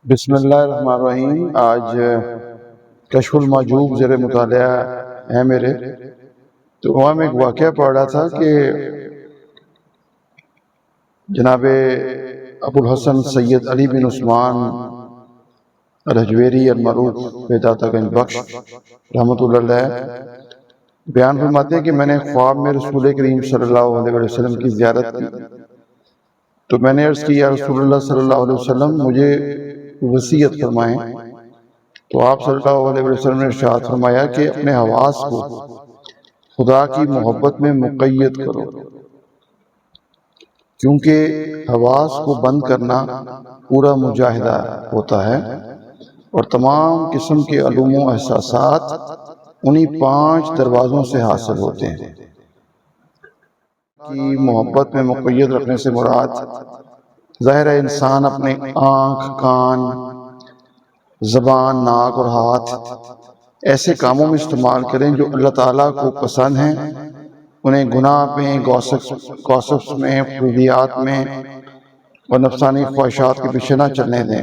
بسم اللہ الرحمن الرحیم۔ آج کشف المحجوب زیر مطالعہ ہے میرے، تو وہاں میں ایک واقعہ پڑھ رہا تھا کہ جناب ابو الحسن سید علی بن عثمان الحجویری المعروف بداتا گنج بخش رحمۃ اللہ علیہ بیان فرماتے ہیں کہ میں نے خواب میں رسول کریم صلی اللہ علیہ وسلم کی زیارت کی، تو میں نے عرض کی یا رسول اللہ صلی اللہ علیہ وسلم مجھے وصیت فرمائیں، تو آپ صلی اللہ علیہ وسلم نے ارشاد فرمایا کہ اپنے حواس کو خدا کی محبت میں مقید کرو، کیونکہ حواس کو بند کرنا پورا مجاہدہ ہوتا ہے، اور تمام قسم کے علوم و احساسات انہی 5 دروازوں سے حاصل ہوتے ہیں۔ کی محبت میں مقید رکھنے سے مراد ظاہر ہے انسان اپنے آنکھ، کان، زبان، ناک اور ہاتھ ایسے کاموں میں استعمال کریں جو اللہ تعالیٰ کو پسند ہیں، انہیں گناہ میں، گوسپس میں، فضولیات میں اور نفسانی خواہشات کے پیچھے نہ چلنے دیں،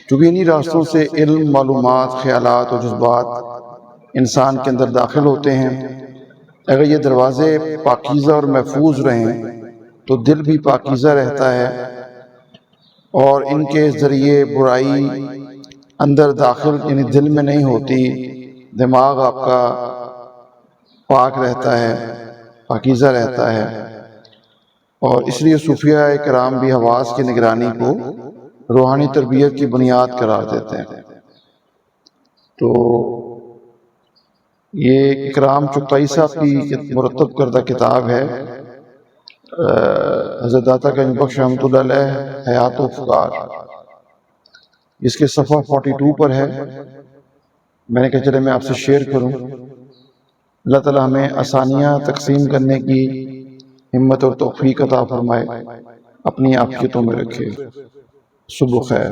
کیونکہ انہی راستوں سے علم، معلومات، خیالات اور جذبات انسان کے اندر داخل ہوتے ہیں۔ اگر یہ دروازے پاکیزہ اور محفوظ رہیں تو دل بھی پاکیزہ رہتا ہے، اور ان کے ذریعے برائی اندر داخل یعنی دل میں نہیں ہوتی، دماغ آپ کا پاک رہتا ہے، پاکیزہ رہتا ہے۔ اور اس لیے صوفیاء کرام بھی حواس کی نگرانی کو روحانی تربیت کی بنیاد قرار دیتے ہیں۔ تو یہ اکرام چغتائی صاحب کی مرتب کردہ کتاب ہے، حضرت داتا گنج بخش رحمۃ اللہ علیہ حیات و افکار، اس کے صفحہ 42 پر ہے۔ میں نے کہا چلے میں آپ سے شیئر کروں۔ اللہ تعالیٰ ہمیں آسانیاں تقسیم کرنے کی ہمت اور توفیق عطا فرمائے، اپنی عافیتوں میں رکھے۔ صبح خیر۔